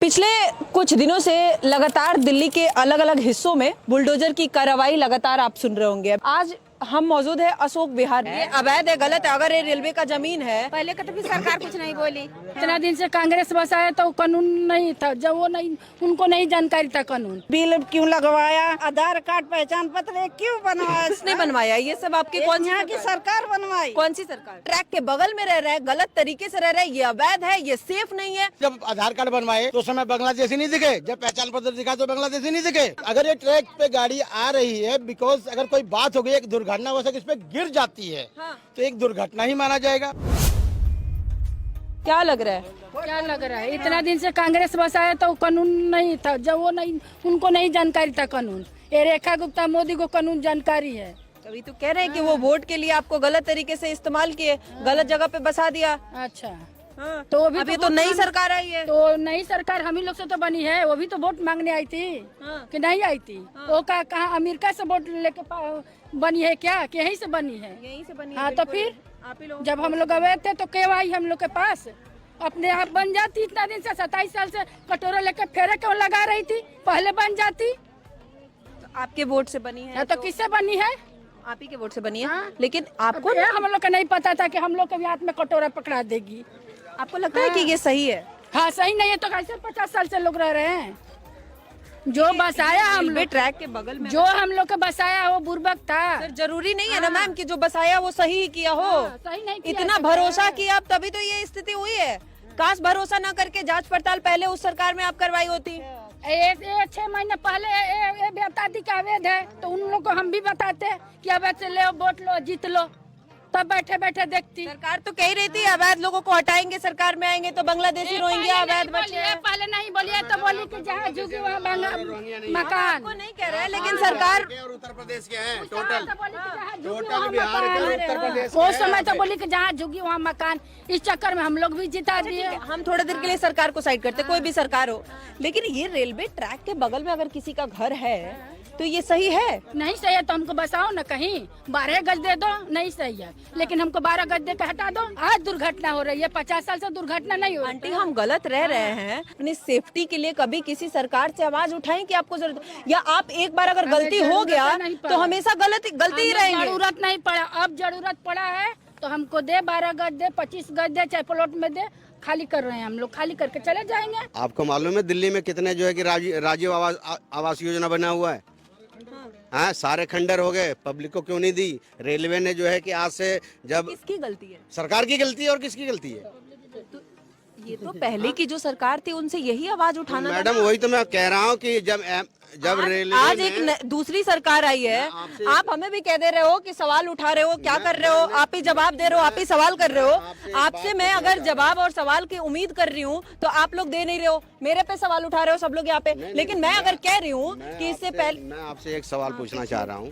पिछले कुछ दिनों से लगातार दिल्ली के अलग अलग हिस्सों में बुलडोजर की कार्रवाई लगातार आप सुन रहे होंगे। आज हम मौजूद है अशोक विहार में। ये अवैध है, गलत है। अगर ये रेलवे का जमीन है, पहले का तो भी सरकार कुछ नहीं बोली। इतना दिन से कांग्रेस बसाया तो कानून नहीं था, जब वो नहीं, उनको नहीं जानकारी था कानून। बिल क्यों लगवाया, आधार कार्ड पहचान पत्र क्यों बनवाया, किसने बनवाया? ये सब आपके कौन यहाँ की सरकार बनवाई। कौन सी सरकार? ट्रैक के बगल में रह रहे हैं, गलत तरीके से रह रहे हैं, ये अवैध है, ये सेफ नहीं है। जब आधार कार्ड बनवाए तो उस समय बांग्लादेशी नहीं दिखे, जब पहचान पत्र दिखा तो बांग्लादेशी नहीं दिखे। अगर ये ट्रैक पे गाड़ी आ रही है बिकॉज अगर कोई बात हो गई, एक दुर्घटना हो सके, इस पे गिर जाती है तो एक दुर्घटना ही माना जाएगा। क्या लग रहा है? क्या लग रहा है? इतना दिन से कांग्रेस बसाया तो कानून नहीं था, जब वो नहीं, उनको नहीं जानकारी था कानून। ये रेखा गुप्ता मोदी को कानून जानकारी है। अभी तो कह रहे हैं कि वो वोट के लिए आपको गलत तरीके से इस्तेमाल किए, गलत जगह पे बसा दिया। अच्छा, तो अभी तो नई सरकार आई है। तो नई सरकार हम ही लोग से तो बनी है, वो भी तो वोट मांगने आई थी कि नहीं आई थी? वो कहाँ अमेरिका से वोट लेके बनी है क्या, कि यहीं से बनी है? यहीं से बनी है। हाँ, तो फिर आप ही लोग जब हम लोग गए थे तो क्यों आई हम लोग के पास? अपने आप बन जाती। इतना दिन से 27 साल से कटोरा लेकर फेरे क्यों लगा रही थी? पहले बन जाती। आपके वोट से बनी है। तो किससे बनी है? आप ही के वोट से बनी है। हाँ। लेकिन आपको हम लोग को नहीं पता था कि हम लोग के भी हाथ में कटोरा पकड़ा देगी। आपको लगता है कि ये सही है? हाँ, सही नहीं है तो कैसे 50 साल से लोग रह रहे हैं? जो बसाया हम रेलवे लोग, ट्रैक के बगल में जो हम लोग का बसाया वो बुर्बक था। सर, जरूरी नहीं है ना मैम कि जो बसाया वो सही किया हो। सही नहीं किया इतना है। भरोसा किया आप, तभी तो ये स्थिति हुई है। काश भरोसा न करके जांच पड़ताल पहले उस सरकार में आप करवाई होती। 6 महीने पहले ये बता दी कि अवैध है, तो उन लोग को हम भी बताते कि अवैध से ले वोट लो, जीत लो, तब बैठे बैठे देखती। सरकार तो कह रही थी अवैध लोगों को हटाएंगे, सरकार में आएंगे तो बांग्लादेशी रोहिंग्या अवैध बचे। पहले नहीं बोलिए तो बोली कि जहाँ झुकी वहाँ मकान। वो नहीं कह रहा है, लेकिन सरकार और उत्तर प्रदेश के हैं टोटल बिहार के उत्तर प्रदेश। उस समय तो बोली कि जहाँ झुकी वहाँ मकान। इस चक्कर में हम लोग भी जिता दिए। हम थोड़ा देर के लिए सरकार को साइड करते, कोई भी सरकार हो। लेकिन ये रेलवे ट्रैक के बगल में अगर किसी का घर है तो ये सही है? नहीं सही है तो हमको बसाओ ना कहीं, 12 गज दे दो, नहीं सही है। लेकिन हमको 12 गज दे के हटा दो। आज दुर्घटना हो रही है, 50 साल से दुर्घटना नहीं हो रही। आंटी, हम गलत रह रहे हैं, अपनी सेफ्टी के लिए कभी किसी सरकार से आवाज उठाएं कि आपको जरूरत, या आप एक बार अगर गलती हो गया तो हमेशा गलती ही रहेंगे। जरूरत नहीं पड़ा, अब जरूरत पड़ा है तो हमको दे, 12 गज दे, 25 गज दे, चाहे प्लॉट में दे। खाली कर रहे हैं हम लोग, खाली करके चले जाएंगे। आपको मालूम है दिल्ली में कितने जो है कि राजीव आवास योजना बना हुआ है? हाँ, सारे खंडर हो गए, पब्लिक को क्यों नहीं दी? रेलवे ने जो है कि आज से जब किसकी गलती है? सरकार की गलती है और किसकी गलती है? ये तो पहले की जो सरकार थी उनसे यही आवाज उठाना था मैडम, ना। वही तो मैं कह रहा हूँ कि जब रेलवे आज एक दूसरी सरकार आई है, आप हमें भी कह दे रहे हो कि सवाल उठा रहे हो, क्या कर रहे हो? आप ही जवाब दे रहे हो, आप ही सवाल कर रहे हो। आपसे मैं अगर जवाब और सवाल की उम्मीद कर रही हूँ तो आप लोग दे नहीं रहे हो, मेरे पे सवाल उठा रहे हो सब लोग यहाँ पे। लेकिन मैं अगर कह रही हूँ कि इससे पहले, मैं आपसे एक सवाल पूछना चाह रहा हूँ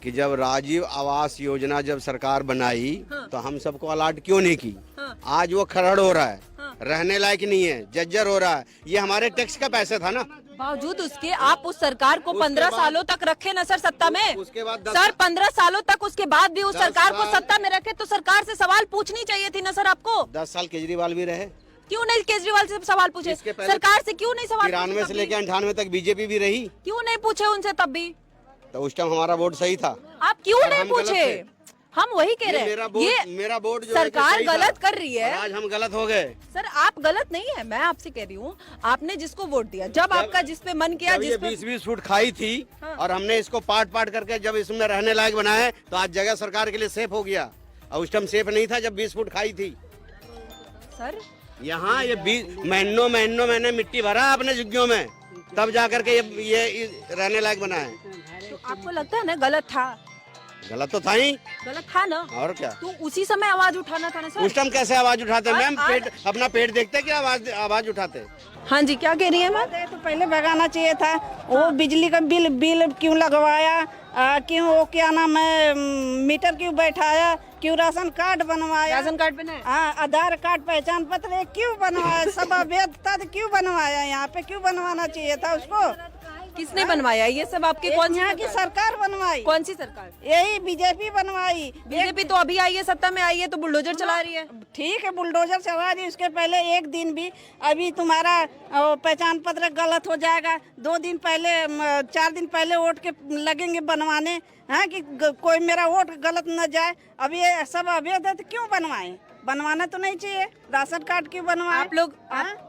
कि जब राजीव आवास योजना जब सरकार बनाई तो हम सबको अलॉट क्यों नहीं की? आज वो खरड़ हो रहा है, रहने लायक नहीं है, जर्जर हो रहा है। ये हमारे टैक्स का पैसा था ना। बावजूद उसके आप उस सरकार को 15 सालों तक रखे ना सर सत्ता में। उसके बाद सर 15 सालों तक उसके बाद भी उस सरकार को सत्ता में रखे तो सरकार से सवाल पूछनी चाहिए थी ना सर आपको। 10 साल केजरीवाल भी रहे, क्यों नहीं केजरीवाल से सवाल पूछे? सरकार से क्यों नहीं सवाल? 93 से लेकर 98 तक बीजेपी भी रही, क्यों नहीं पूछे उनसे तब भी? तो उस टाइम हमारा वोट सही था। आप क्यों और नहीं हम गलत पूछे? थे। हम वही कह रहे हैं, ये मेरा वोट जो है कि सरकार सही था। गलत कर रही है। और आज हम गलत हो गए। सर आप गलत नहीं है, मैं आपसे कह रही हूँ, आपने जिसको वोट दिया, जब आपका जिस पे मन किया, जिस पे 20-20 फुट खाई थी और हमने इसको पाट करके जब इसमें रहने लायक बनाया तो आज जगह सरकार के लिए सेफ हो गया। और उस टाइम सेफ नहीं था जब 20 फुट खाई थी। सर यहाँ ये 20 महीनों मैंने मिट्टी भरा अपने झुग्गियों में, तब जाकर के ये रहने लायक बना है। तो आपको लगता है ना गलत था? गलत तो था ही। गलत था ना, और क्या? तो उसी समय आवाज उठाना था ना सर। उस टाइम कैसे आवाज उठाते मैम? आज- अपना पेट देखते कि आवाज उठाते? हाँ जी, क्या कह रही है मैम? तो पहले भगाना चाहिए था। वो बिजली का बिल क्यों लगवाया, क्यों वो क्या नाम है मीटर क्यों बैठाया, क्यों राशन कार्ड बनवाया, राशन कार्ड बनाया? हाँ, आधार कार्ड पहचान पत्र क्यों बनवाया, सब अवैध था तो क्यों बनवाया? यहाँ पे क्यों बनवाना चाहिए था उसको? किसने बनवाया ये सब? आपके कौन सी यहाँ की सरकार बनवाई, कौन सी सरकार? यही बीजेपी बनवाई। बीजेपी तो अभी आई है, सत्ता में आई है, तो बुलडोजर चला रही है। ठीक है, बुलडोजर चला दी, उसके पहले एक दिन भी अभी तुम्हारा पहचान पत्र गलत हो जाएगा, 2 दिन पहले 4 दिन पहले वोट के लगेंगे बनवाने, हाँ, कि कोई मेरा वोट गलत न जाए। अब ये सब अवैध है तो क्यों बनवाएं? बनवाना तो नहीं चाहिए। राशन कार्ड क्यों बनवाए?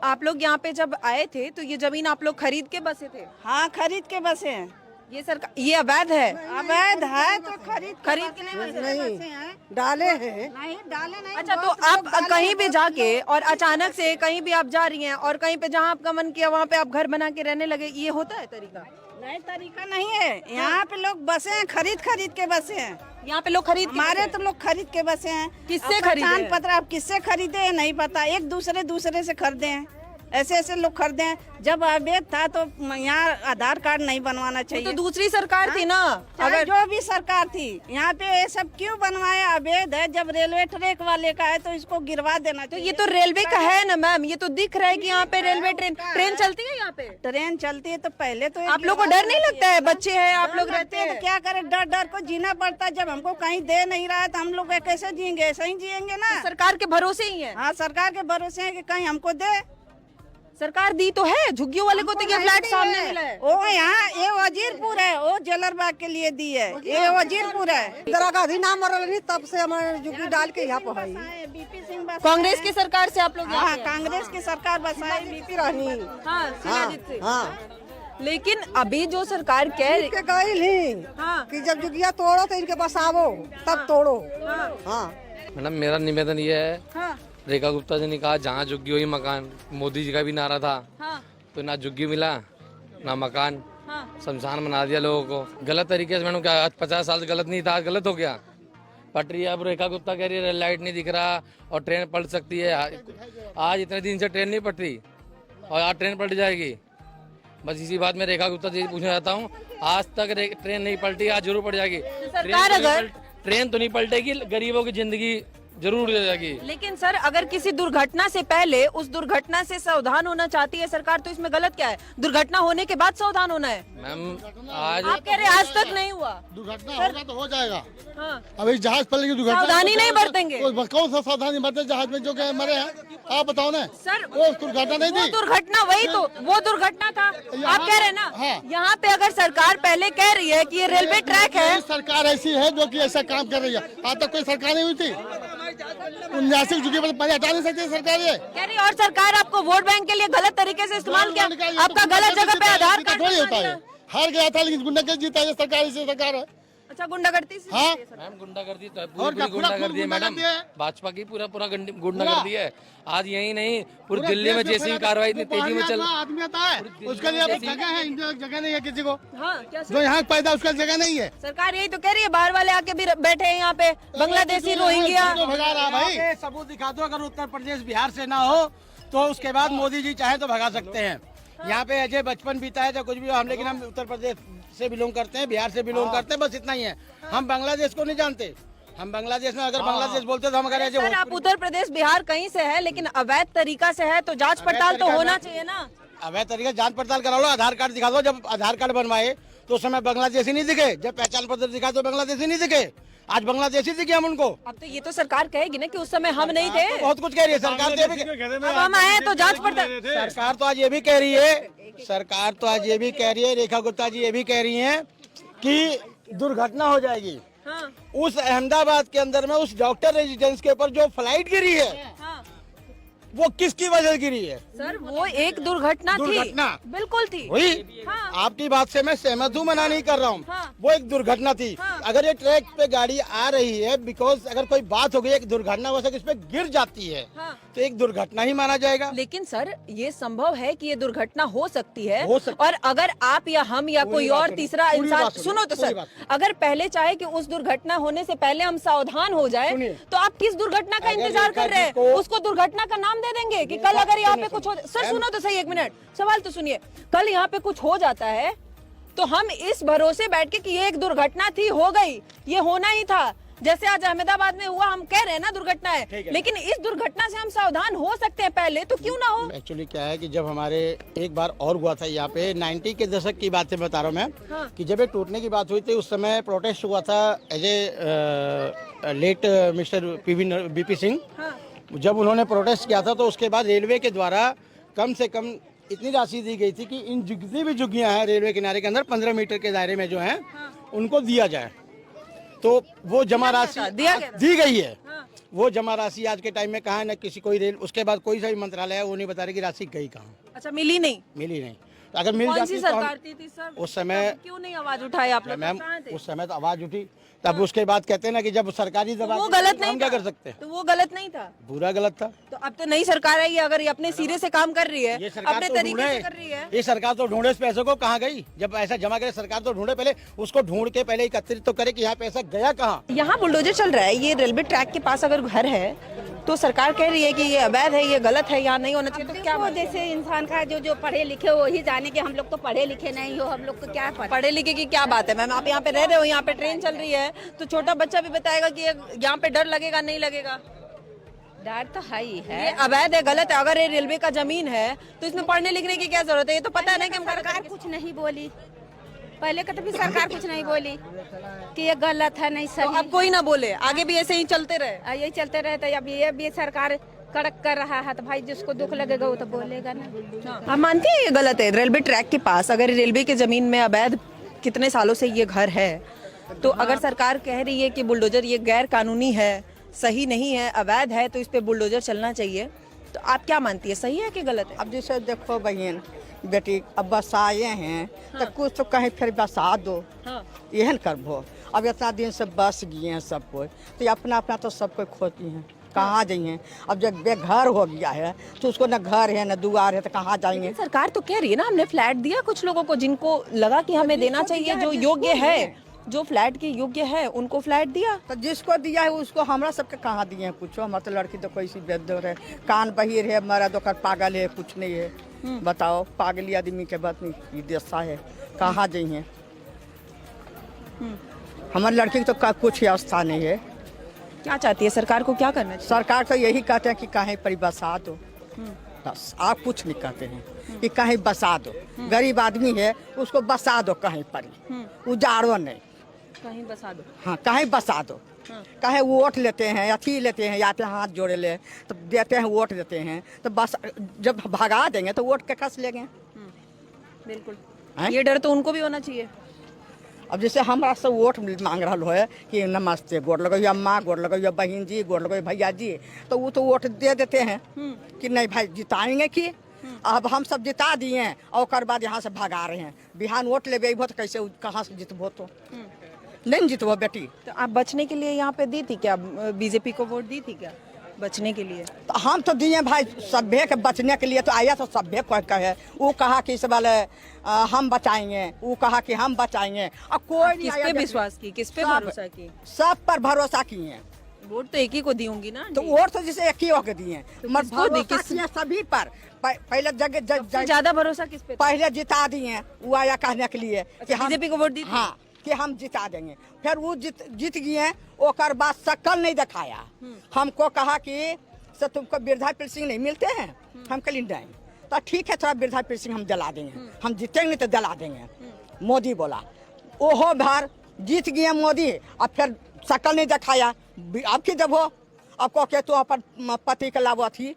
आप लोग यहाँ पे जब आए थे तो ये जमीन आप लोग खरीद के बसे थे? हाँ, खरीद के बसे हैं। ये सरकार, ये अवैध है? अवैध है तो खरीद के नहीं बसे हैं। डाले हैं। नहीं डाले नहीं। अच्छा, तो आप कहीं भी जाके और अचानक से कहीं भी आप जा रही हैं और कहीं पे जहाँ आपका मन किया वहाँ पे आप घर बना के रहने लगे, ये होता है तरीका? नहीं, तरीका नहीं है। यहाँ पे लोग बसे हैं, खरीद के बसे हैं। यहाँ पे लोग खरीद के हमारे बसे तो लोग खरीद के बसे हैं। किससे अब खरीदे पहचान हैं? पत्र आप किससे खरीदे हैं नहीं पता, एक दूसरे से खरीदे हैं, ऐसे लोग खरीदे हैं। जब अवैध था तो यहाँ आधार कार्ड नहीं बनवाना तो चाहिए। दूसरी सरकार थी ना। अगर जो भी सरकार थी, यहाँ पे ये सब क्यों बनवाया? अवैध है। जब रेलवे ट्रैक वाले का है तो इसको गिरवा देना तो चाहिए। ये तो रेलवे का है ना मैम, ये तो दिख रहा है कि यहाँ पे रेलवे ट्रेन चलती है। यहाँ पे ट्रेन चलती है तो पहले तो आप लोग को डर नहीं लगता है? बच्चे हैं, आप लोग रहते तो हैं, क्या करें? डर को जीना पड़ता है। जब हमको कहीं दे नहीं रहा है तो हम लोग कैसे जिएंगे? ऐसे ही जिएंगे ना। सरकार के भरोसे ही है। हाँ, सरकार के भरोसे है कि कहीं हमको दे। सरकार दी तो है, झुग्गियों वाले को तो ये फ्लैट सामने मिला है। ओ यहाँ ये वजीरपुर है, वो जलरबाग के लिए दी है, ये वजीरपुर है। इंदिरा गांधी नाम मरल नहीं तब से हमारे जुगी डाल के यहाँ पर है। बीपी सिंह बस कांग्रेस की सरकार से आप लोग यहाँ हाँ, पे हैं? कांग्रेस की सरकार बसाई बीपी रहनी हाँ, शिलाजीत से। हाँ, लेकिन अभी जो सरकार कह रही के गई नहीं हाँ। कि जब जुगिया तोड़ो तो इनके बसावो, तब तोड़ो। हाँ, मैडम, मेरा निवेदन ये है, हाँ, रेखा गुप्ता जी ने कहा जहाँ झुग्गी हुई मकान, मोदी जी का भी नारा था, हाँ, तो ना झुग्गी मिला ना मकान, हाँ। शमशान बना दिया लोगों को गलत तरीके से। मैडम, क्या आज 50 साल से गलत नहीं था, आज गलत हो गया? पटरी अब रेखा गुप्ता कह रही है लाइट नहीं दिख रहा और ट्रेन पलट सकती है। आज इतने दिन से ट्रेन नहीं पट रही और आज ट्रेन पलट जाएगी। बस इसी बात में रेखा गुप्ता जी पूछना चाहता हूँ, आज तक ट्रेन नहीं पलटी, आज जरूर पड़ जाएगी। ट्रेन तो नहीं पलटेगी, गरीबों की जिंदगी जरूर उड़ जाएगी। लेकिन सर, अगर किसी दुर्घटना से पहले उस दुर्घटना से सावधान होना चाहती है सरकार, तो इसमें गलत क्या है? दुर्घटना होने के बाद सावधान होना है। मैम, आज आप कह रहे हैं आज तक नहीं हुआ। दुर्घटना होगा तो हो जाएगा। हाँ। अभी जहाज पलट की दुर्घटना, सावधानी नहीं बरतेंगे। कौन सा सावधानी बरते जहाज में जो के मरे हैं? आप बताओ ना सर, वो दुर्घटना नहीं वो थी। दुर्घटना वही तो, वो दुर्घटना था। आप कह रहे हैं ना, हाँ। यहाँ पे अगर सरकार पहले कह रही है कि ये रेलवे ट्रैक है, सरकार ऐसी है जो कि ऐसा काम कर रही है। आज तक कोई सरकार नहीं हुई थी। 79 जुगी पर पहले हटा नहीं सकती सरकार ये। कह रही और सरकार आपको वोट बैंक के लिए गलत तरीके से इस्तेमाल किया, आपका गलत जगह पे आधार कार्ड थोड़ी होता बनवा है। दिया। हार गया था लेकिन गुंडा के जीता है, सरकार ऐसी सरकार है। अच्छा, गुंडागर्दी से हाँ। मैम, गुंडागर्दी तो और पूरी क्या, गुंडागर्दी है मैडम। गुंडागर्दी है। भाजपा की पूरा गुंडागर्दी है। आज यही नहीं, पूरी दिल्ली में जैसी कार्रवाई इतनी तेजी में चल, आदमी आता है उसके लिए जगह है, इंडिया जगह नहीं है किसी को। हाँ, क्या जो यहाँ पैदा उसका जगह नहीं है। सरकार यही तो कह रही है, बाहर वाले आके भी बैठे हैं यहाँ पे, बांग्लादेशी, रोहिंग्या। भगा रहा भाई, सबूत दिखा दो। अगर उत्तर प्रदेश बिहार से ना हो तो उसके बाद मोदी जी चाहे तो भगा सकते हैं। यहाँ पे अजय बचपन बीता है, चाहे कुछ भी हो, हम लेकिन हम उत्तर प्रदेश से बिलोंग करते हैं, बिहार से बिलोंग करते हैं, बस इतना ही है। हम बांग्लादेश को नहीं जानते। हम बांग्लादेश में अगर बांग्लादेश बोलते तो हम अगर सर, आप उत्तर प्रदेश बिहार कहीं से है, लेकिन अवैध तरीका से है तो जांच पड़ताल तो होना चाहिए ना। अवैध तरीके जांच पड़ताल करा लो, आधार कार्ड दिखा दो। जब आधार कार्ड बनवाए तो उस समय बांग्लादेशी नहीं दिखे, जब पहचान पत्र दिखा तो बांग्लादेशी नहीं दिखे। आज बांग्लादेशी दिखे हम उनको। अब तो ये तो सरकार कहेगी ना कि उस समय हम नहीं थे। बहुत कुछ कह रही है सरकार तो। अब हम आए हैं तो जांच पड़ताल। सरकार तो आज ये भी कह रही है, सरकार तो आज ये भी कह रही है, रेखा गुप्ता जी ये भी कह रही हैं कि दुर्घटना हो जाएगी। हाँ, उस अहमदाबाद के अंदर में उस डॉक्टर रेजिडेंस के ऊपर जो फ्लाइट गिरी है, हाँ। वो किसकी वजह से गिरी है? सर, वो एक दुर्घटना थी, दुर्घटना। बिल्कुल थी। वही हाँ। आपकी बात से मैं सहमत हूँ, मना नहीं कर रहा हूँ। हाँ। वो एक दुर्घटना थी। हाँ। अगर ये ट्रैक पे गाड़ी आ रही है, बिकॉज अगर कोई बात हो गई, एक दुर्घटना वैसे इस पे गिर जाती है, हाँ। तो एक दुर्घटना ही माना जाएगा। लेकिन सर, ये संभव है कि ये दुर्घटना हो सकती है। हो सकती और अगर आप या हम या पूरी कोई बात और सुनिए, तीसरा पूरी इंसान, बात सुनिए, सुनो तो पूरी सर, बात। अगर पहले चाहे कि उस दुर्घटना होने से पहले हम सावधान हो जाए, सुनिए। तो आप किस दुर्घटना का अगर इंतजार कर रहे हैं? को- उसको दुर्घटना का नाम दे देंगे कि कल अगर यहाँ पे कुछ हो, सर सुनो तो सही, एक मिनट, सवाल तो सुनिए। कल यहाँ पे कुछ हो जाता है तो हम इस भरोसे बैठ के कि ये एक दुर्घटना थी, हो गई, ये होना ही था, जैसे आज अहमदाबाद में हुआ, हम कह रहे हैं ना दुर्घटना है, ठीक है। लेकिन इस दुर्घटना से हम सावधान हो सकते हैं पहले, तो क्यों ना हो? एक्चुअली क्या है कि जब हमारे एक बार और हुआ था यहाँ पे 90 के दशक की बात है बता रहा हूँ मैं, हाँ। कि जब ये टूटने की बात हुई थी उस समय प्रोटेस्ट हुआ था as a late mister BP Singh. हाँ। जब उन्होंने प्रोटेस्ट किया था तो उसके बाद रेलवे के द्वारा कम से कम इतनी राशि दी गई थी कि इन जितनी भी झुग्गियाँ हैं रेलवे किनारे के अंदर 15 मीटर के दायरे में जो हैं उनको दिया जाए। तो वो जमा राशि दिया गया था। दी गई है। हाँ। वो जमा राशि आज के टाइम में कहाँ है, न किसी कोई रेल, उसके बाद कोई सा भी मंत्रालय है वो नहीं बता रही कि राशि गई कहाँ, अच्छा, मिली नहीं? मिली नहीं। तो अगर मिल कौन जाती सी तो हम सरकार थी सर? उस समय, तब क्यों नहीं आवाज उठाई आप लोग? मैम कहाँ थे? उस समय तो आवाज उठी, तब उसके बाद कहते हैं ना कि जब सरकारी तो दबाव वो देते हैं, गलत तो नहीं हम क्या था? कर सकते हैं? तो वो गलत नहीं था? पूरा गलत था। तो अब तो नई सरकार आई है, अगर ये अपने सिरे से काम कर रही है, ये सरकार अपने तो तरीके से ढूंढे, कर रही है। ये सरकार तो ढूंढे इस पैसे को, कहाँ गई? जब ऐसा जमा करे सरकार तो ढूंढे, पहले उसको ढूंढ के पहले एकत्रित तो करे कि यहाँ पैसा गया कहाँ। यहाँ बुलडोजर चल रहा है, ये रेलवे ट्रैक के पास अगर घर है तो सरकार कह रही है कि ये अवैध है, ये गलत है, यहाँ नहीं होना चाहिए, तो क्या वो जैसे इंसान का जो पढ़े लिखे हो वही जाने के, हम लोग तो पढ़े लिखे नहीं हो, हम लोग को क्या पता। पढ़े लिखे की क्या बात है मैम? आप यहाँ पे रह रहे हो, यहाँ पे ट्रेन चल रही है, तो छोटा बच्चा भी बताएगा कि यहाँ पे डर लगेगा नहीं लगेगा? डर तो है ही है। ये अवैध है, गलत है। अगर ये रेलवे का जमीन है तो इसमें पढ़ने लिखने की क्या जरूरत है? ये तो पता है ना कि हम सरकार कुछ नहीं बोली, पहले का तो भी सरकार कुछ नहीं बोली कि ये गलत है, नहीं तो सही। अब कोई ना बोले, आगे भी ऐसे ही चलते रहे। यही चलते रहे तो अब ये भी सरकार कड़क कर रहा है, तो भाई जिसको दुख लगेगा वो तो बोलेगा ना। आप मानते हैं ये गलत है? रेलवे ट्रैक के पास अगर रेलवे के जमीन में अवैध कितने सालों से ये घर है, तो अगर सरकार कह रही है कि बुलडोजर ये गैर कानूनी है, सही नहीं है, अवैध है, तो इस पे बुलडोजर चलना चाहिए, तो आप क्या मानती है, सही है कि गलत है? अब जैसे देखो बहन बेटी, अब बसाए हैं तो कुछ तो कहीं फिर बसा दो, यह करबो। अब इतना दिन से बस गए हैं सब कोई, तो ये अपना अपना तो सब कोई खोती हैं, कहाँ जाइए? अब जब बेघर हो गया है तो उसको न घर है न दुआर है, तो कहाँ जाएंगे? सरकार तो कह रही है ना, हमने फ्लैट दिया कुछ लोगों को जिनको लगा कि हमें देना चाहिए, जो योग्य है, जो फ्लैट के योग्य है उनको फ्लैट दिया। तो जिसको दिया है उसको हमरा सबके कहाँ दिए हैं कुछ? हमारे तो लड़की तो कोई सी बेदर है, कान बहिर है, मर्द ओकर पागल है, कुछ नहीं है। बताओ, पागली आदमी के बात नहीं, ये दशा है, कहाँ जाइए? हमारी लड़की की तो कुछ अवस्था नहीं है। क्या चाहती है सरकार को, क्या करना चाहिए? सरकार तो यही कहते हैं कि कहीं पर बसा दो, बस। आप कुछ नहीं कहते हैं कि कहीं बसा दो, गरीब आदमी है उसको बसा दो कहीं पर, उजाड़ो नहीं, कहीं बसा दो। हाँ कहीं बसा दो। कहीं वोट लेते हैं, अथी लेते हैं, या तो हाथ जोड़े ले तो देते हैं, वोट देते हैं, तो बस जब भगा देंगे तो वोट के कस लेंगे। बिल्कुल, हैं? ये डर तो उनको भी होना चाहिए। अब जैसे हमारा से वोट मांग रहा है कि नमस्ते, गोड़ लगो अम्मा, गोड़ लगो बहन जी, गोड़ लगो भैया जी, तो वो तो वोट दे देते हैं कि नहीं भाई जिताएंगे कि। अब हम सब जिता दिए हैं और उसके बाद यहाँ से भगा रहे हैं। बिहान वोट ले तो कैसे कहाँ से जितबो? तो नहीं जितबो बेटी। तो आप बचने के लिए यहाँ पे दी थी क्या, बीजेपी को वोट दी थी क्या बचने के लिए? तो हम तो दिए भाई सभ्य के बचने के लिए, तो आया तो सभ्य को कहे, वो कहा कि इस वाले हम बचाएंगे, वो कहा कि हम बचाएंगे, और कोई नहीं किस आया। पे विश्वास की, किस पे सब- भरोसा की? सब पर भरोसा किए, वोट तो एक ही को दी होंगी ना तो आंटी? वोट तो जैसे एक ही होके दिए, मगर किसको दी? भरोसा किए सभी पर। पहले जगह ज्यादा भरोसा किस पे था? पहले जिता दिए, वो आया कहने के लिए कि हम बीजेपी को वोट दी थी? हाँ कि हम जिता देंगे। फिर वो जीत गए, ओकर बाद शक्ल नहीं दिखाया, हमको कहा कि सर तुमको वृद्धा पेंशन नहीं मिलते हैं, हम कल नहीं, तो ठीक है थोड़ा वृद्धा पेंशन हम दिला देंगे, हम जीतेंगे तो दिला देंगे। मोदी बोला, ओहो भार जीत गए मोदी, अब फिर शक्ल नहीं दिखाया। अब की जब हो, अब को के तो अपन पति के लाभो थी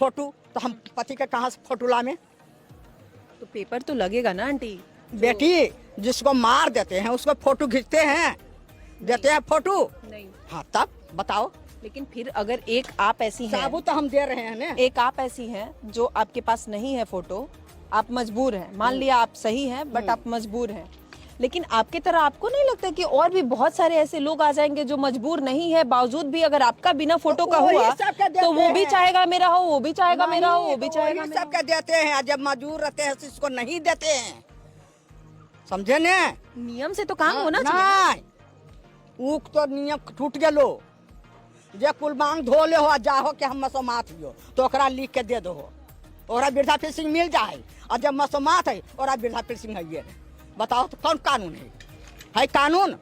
फोटो, तो हम पति के कहाँ से फोटो लामे? तो पेपर तो लगेगा ना आंटी? बेटी जिसको मार देते हैं उसको फोटो खींचते हैं, देते हैं फोटो। नहीं। हाँ तब बताओ। लेकिन फिर अगर एक आप ऐसी हैं, साबुत तो हम दे रहे हैं ना। एक आप ऐसी हैं जो आपके पास नहीं है फोटो, आप मजबूर हैं, मान लिया आप सही हैं बट आप मजबूर हैं, लेकिन आपके तरह आपको नहीं लगता कि और भी बहुत सारे ऐसे लोग आ जाएंगे जो मजबूर नहीं है, बावजूद भी अगर आपका बिना फोटो का वही हुआ सबके देते तो वो भी हैं। चाहेगा मेरा हो, वो भी चाहेगा मेरा हो, वो नहीं, भी तो चाहेगा वही मेरा सबके देते हैं, जब मजदूर रहते हैं तो इसको नहीं देते हैं, समझे ने? हो। नियम से तो काम होना चाहिए। नहीं, ऊ तो नियम टूट गेलो। जे कुल मांग धो ले हो, जाहो कि हम मसोमात हो तो ओकरा लिख के दे दो, ओकरा वृद्धा पेंशन मिल जाए, और जब मसोमात है ओकरा वृद्धा पेंशन है। बताओ तो कौन कानून है कानून?